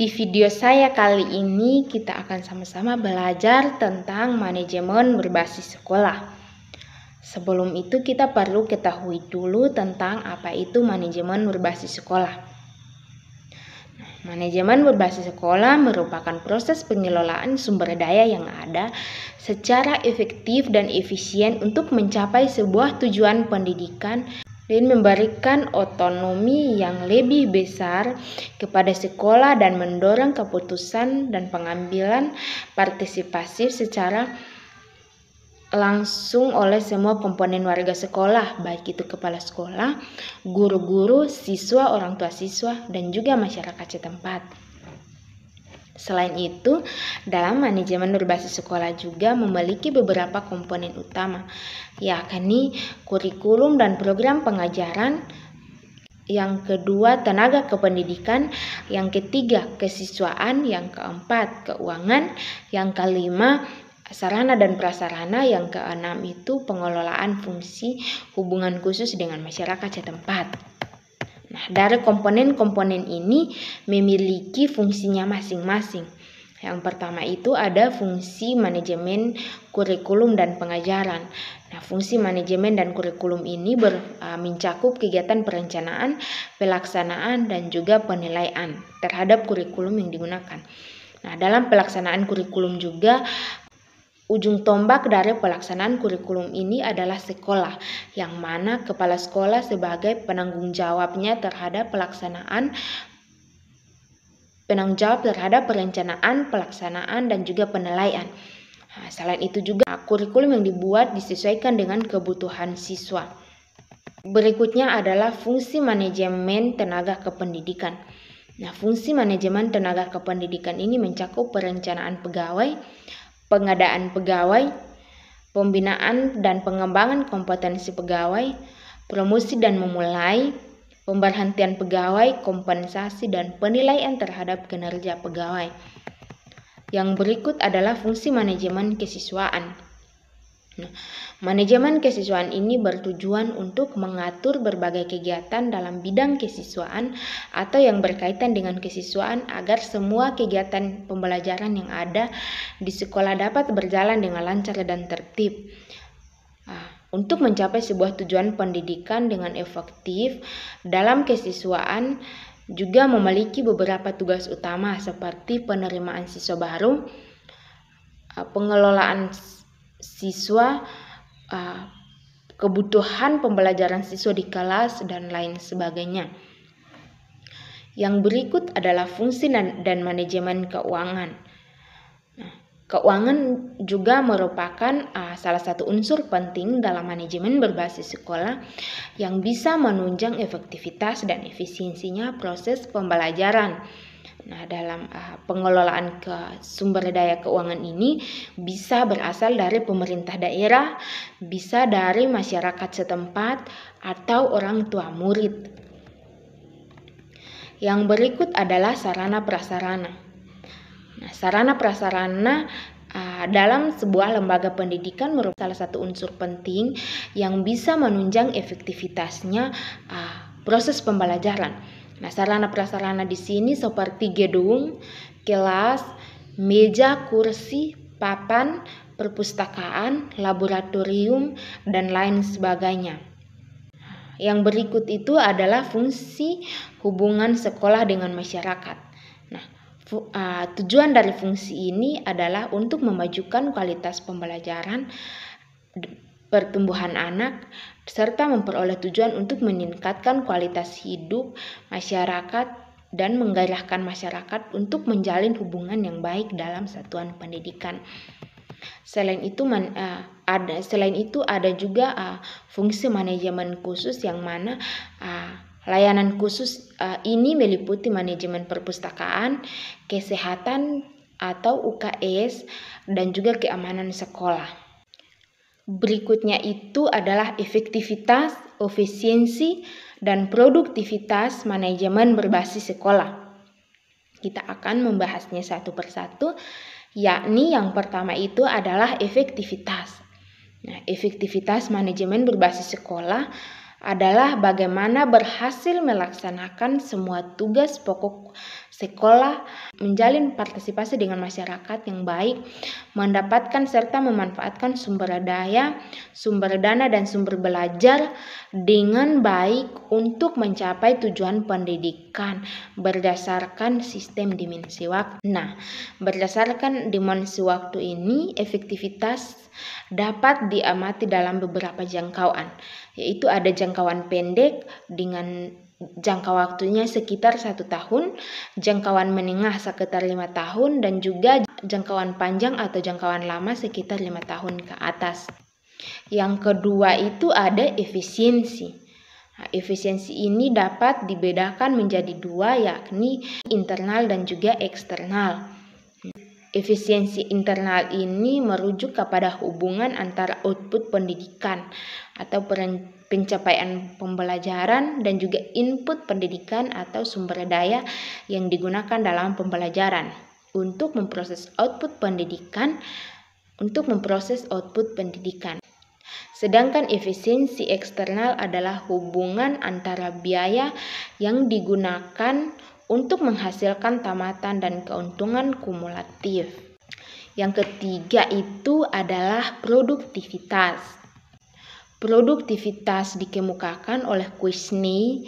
Di video saya kali ini kita akan sama-sama belajar tentang manajemen berbasis sekolah. Sebelum itu kita perlu ketahui dulu tentang apa itu manajemen berbasis sekolah. Manajemen berbasis sekolah merupakan proses pengelolaan sumber daya yang ada secara efektif dan efisien untuk mencapai sebuah tujuan pendidikan dan memberikan otonomi yang lebih besar kepada sekolah dan mendorong keputusan dan pengambilan partisipasi secara langsung oleh semua komponen warga sekolah, baik itu kepala sekolah, guru-guru, siswa, orang tua siswa, dan juga masyarakat setempat. Selain itu, dalam manajemen berbasis sekolah juga memiliki beberapa komponen utama, yakni kurikulum dan program pengajaran, yang kedua tenaga kependidikan, yang ketiga kesiswaan, yang keempat keuangan, yang kelima sarana dan prasarana, yang keenam itu pengelolaan fungsi hubungan khusus dengan masyarakat setempat. Nah, dari komponen-komponen ini memiliki fungsinya masing-masing. Yang pertama itu ada fungsi manajemen kurikulum dan pengajaran. Nah, fungsi manajemen dan kurikulum ini mencakup kegiatan perencanaan, pelaksanaan, dan juga penilaian terhadap kurikulum yang digunakan. Nah, dalam pelaksanaan kurikulum juga ujung tombak dari pelaksanaan kurikulum ini adalah sekolah, yang mana kepala sekolah sebagai penanggung jawabnya terhadap perencanaan, pelaksanaan, dan juga penilaian. Nah, selain itu juga kurikulum yang dibuat disesuaikan dengan kebutuhan siswa. Berikutnya adalah fungsi manajemen tenaga kependidikan. Nah, fungsi manajemen tenaga kependidikan ini mencakup perencanaan pegawai, pengadaan pegawai, pembinaan dan pengembangan kompetensi pegawai, promosi dan memulai, pemberhentian pegawai, kompensasi, dan penilaian terhadap kinerja pegawai. Yang berikut adalah fungsi manajemen kesiswaan. Nah, manajemen kesiswaan ini bertujuan untuk mengatur berbagai kegiatan dalam bidang kesiswaan atau yang berkaitan dengan kesiswaan agar semua kegiatan pembelajaran yang ada di sekolah dapat berjalan dengan lancar dan tertib. Untuk mencapai sebuah tujuan pendidikan dengan efektif dalam kesiswaan juga memiliki beberapa tugas utama seperti penerimaan siswa baru, pengelolaan siswa, kebutuhan pembelajaran siswa di kelas, dan lain sebagainya. Yang berikut adalah fungsi dan manajemen keuangan. Nah, keuangan juga merupakan salah satu unsur penting dalam manajemen berbasis sekolah yang bisa menunjang efektivitas dan efisiensinya proses pembelajaran. Nah, dalam pengelolaan sumber daya keuangan ini bisa berasal dari pemerintah daerah, bisa dari masyarakat setempat, atau orang tua murid. Yang berikut adalah sarana prasarana. Nah, sarana prasarana dalam sebuah lembaga pendidikan merupakan salah satu unsur penting yang bisa menunjang efektivitasnya proses pembelajaran. Nah, sarana prasarana di sini seperti gedung, kelas, meja, kursi, papan, perpustakaan, laboratorium, dan lain sebagainya. Yang berikut itu adalah fungsi hubungan sekolah dengan masyarakat. Nah, tujuan dari fungsi ini adalah untuk memajukan kualitas pembelajaran, pertumbuhan anak, serta memperoleh tujuan untuk meningkatkan kualitas hidup masyarakat dan menggairahkan masyarakat untuk menjalin hubungan yang baik dalam satuan pendidikan. Selain itu ada juga fungsi manajemen khusus, yang mana layanan khusus ini meliputi manajemen perpustakaan, kesehatan atau UKS, dan juga keamanan sekolah. Berikutnya itu adalah efektivitas, efisiensi, dan produktivitas manajemen berbasis sekolah. Kita akan membahasnya satu persatu, yakni yang pertama itu adalah efektivitas. Nah, efektivitas manajemen berbasis sekolah adalah bagaimana berhasil melaksanakan semua tugas pokok sekolah menjalin partisipasi dengan masyarakat yang baik, mendapatkan serta memanfaatkan sumber daya, sumber dana, dan sumber belajar dengan baik untuk mencapai tujuan pendidikan berdasarkan sistem dimensi waktu. Nah, berdasarkan dimensi waktu ini, efektivitas dapat diamati dalam beberapa jangkauan, yaitu ada jangkauan pendek dengan jangka waktunya sekitar 1 tahun, jangkauan menengah sekitar 5 tahun, dan juga jangkauan panjang atau jangkauan lama sekitar 5 tahun ke atas. Yang kedua itu ada efisiensi. Nah, efisiensi ini dapat dibedakan menjadi 2, yakni internal dan juga eksternal. Efisiensi internal ini merujuk kepada hubungan antara output pendidikan atau pencapaian pembelajaran dan juga input pendidikan atau sumber daya yang digunakan dalam pembelajaran untuk memproses output pendidikan. Sedangkan efisiensi eksternal adalah hubungan antara biaya yang digunakan untuk menghasilkan tamatan dan keuntungan kumulatif. Yang ketiga itu adalah produktivitas. Produktivitas dikemukakan oleh Quesnay,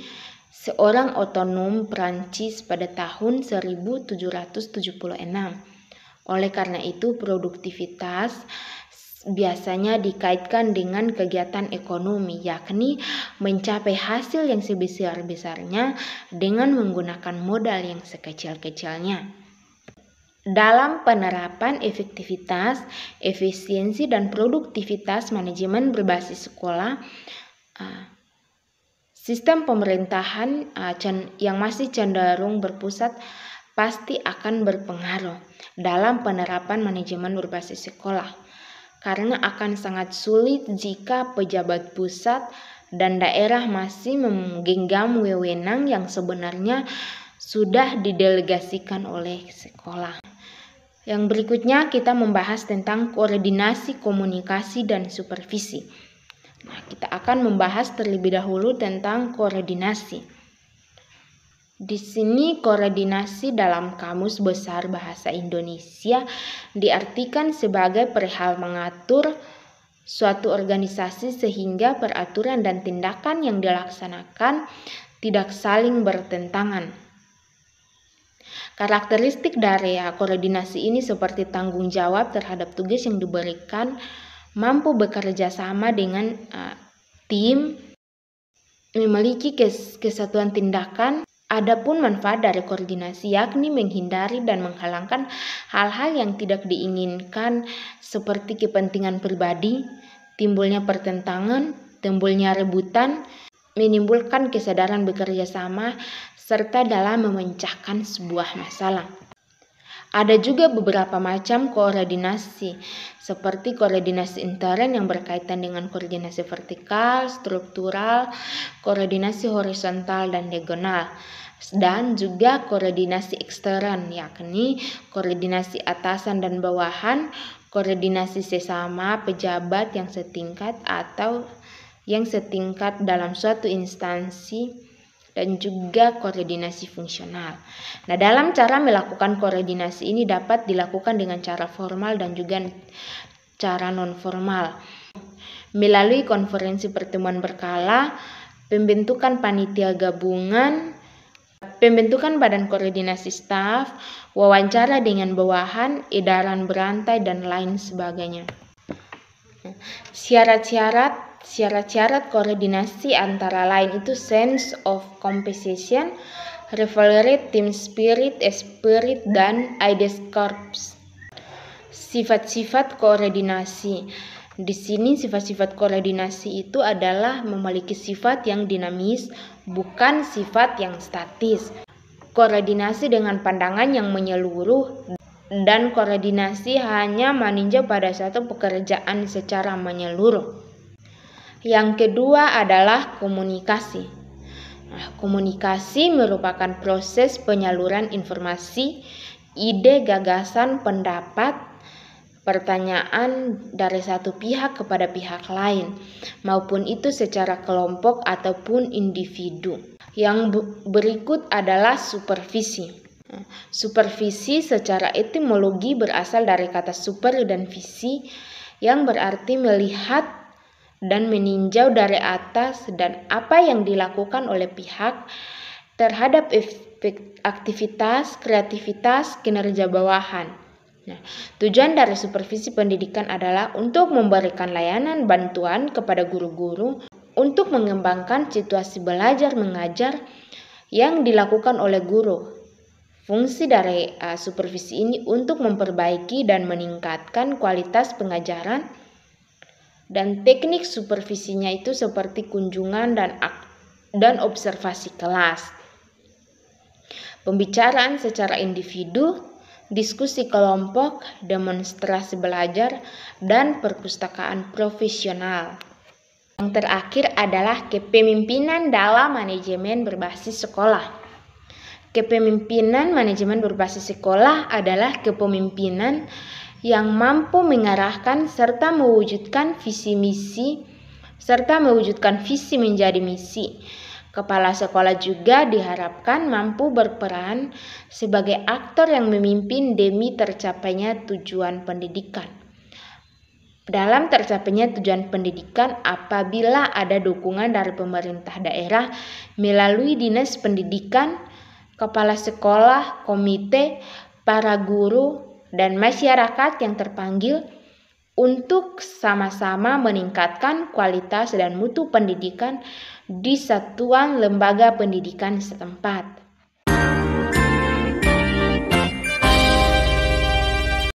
seorang otonom Prancis pada tahun 1776. Oleh karena itu, produktivitas biasanya dikaitkan dengan kegiatan ekonomi, yakni mencapai hasil yang sebesar-besarnya dengan menggunakan modal yang sekecil-kecilnya. Dalam penerapan efektivitas, efisiensi, dan produktivitas manajemen berbasis sekolah, sistem pemerintahan yang masih cenderung berpusat pasti akan berpengaruh dalam penerapan manajemen berbasis sekolah. Karena akan sangat sulit jika pejabat pusat dan daerah masih menggenggam wewenang yang sebenarnya sudah didelegasikan oleh sekolah. Yang berikutnya kita membahas tentang koordinasi, komunikasi, dan supervisi. Nah, kita akan membahas terlebih dahulu tentang koordinasi. Di sini koordinasi dalam Kamus Besar Bahasa Indonesia diartikan sebagai perihal mengatur suatu organisasi sehingga peraturan dan tindakan yang dilaksanakan tidak saling bertentangan. Karakteristik dari koordinasi ini seperti tanggung jawab terhadap tugas yang diberikan, mampu bekerja sama dengan tim, memiliki kesatuan tindakan. Adapun manfaat dari koordinasi yakni menghindari dan menghalangkan hal-hal yang tidak diinginkan seperti kepentingan pribadi, timbulnya pertentangan, timbulnya rebutan, menimbulkan kesadaran bekerja sama, serta dalam memecahkan sebuah masalah. Ada juga beberapa macam koordinasi, seperti koordinasi intern yang berkaitan dengan koordinasi vertikal, struktural, koordinasi horizontal, dan diagonal. Dan juga koordinasi ekstern, yakni koordinasi atasan dan bawahan, koordinasi sesama pejabat yang setingkat atau yang setingkat dalam suatu instansi, dan juga koordinasi fungsional. Nah, dalam cara melakukan koordinasi ini dapat dilakukan dengan cara formal dan juga cara non-formal. Melalui konferensi pertemuan berkala, pembentukan panitia gabungan, pembentukan badan koordinasi staf, wawancara dengan bawahan, edaran berantai, dan lain sebagainya. Syarat-syarat koordinasi antara lain itu sense of competition, rivalry, team spirit, esprit, dan ideas corps. Sifat-sifat koordinasi. Di sini sifat-sifat koordinasi itu adalah memiliki sifat yang dinamis, bukan sifat yang statis. Koordinasi dengan pandangan yang menyeluruh, dan koordinasi hanya meninjau pada satu pekerjaan secara menyeluruh. Yang kedua adalah komunikasi. Nah, komunikasi merupakan proses penyaluran informasi, ide, gagasan, pendapat, pertanyaan dari satu pihak kepada pihak lain, maupun itu secara kelompok ataupun individu. Yang berikut adalah supervisi. Supervisi secara etimologi berasal dari kata super dan visi yang berarti melihat dan meninjau dari atas dan apa yang dilakukan oleh pihak terhadap aktivitas, kreativitas, kinerja bawahan. Nah, tujuan dari supervisi pendidikan adalah untuk memberikan layanan bantuan kepada guru-guru untuk mengembangkan situasi belajar mengajar yang dilakukan oleh guru. Fungsi dari supervisi ini untuk memperbaiki dan meningkatkan kualitas pengajaran, dan teknik supervisinya itu seperti kunjungan dan observasi kelas, pembicaraan secara individu, diskusi kelompok, demonstrasi belajar, dan perpustakaan profesional. Yang terakhir adalah kepemimpinan dalam manajemen berbasis sekolah. Kepemimpinan manajemen berbasis sekolah adalah kepemimpinan yang mampu mengarahkan serta mewujudkan visi misi menjadi misi. Kepala sekolah juga diharapkan mampu berperan sebagai aktor yang memimpin demi tercapainya tujuan pendidikan. Dalam tercapainya tujuan pendidikan apabila ada dukungan dari pemerintah daerah melalui dinas pendidikan, kepala sekolah, komite, para guru, dan masyarakat yang terpanggil untuk sama-sama meningkatkan kualitas dan mutu pendidikan di satuan lembaga pendidikan setempat.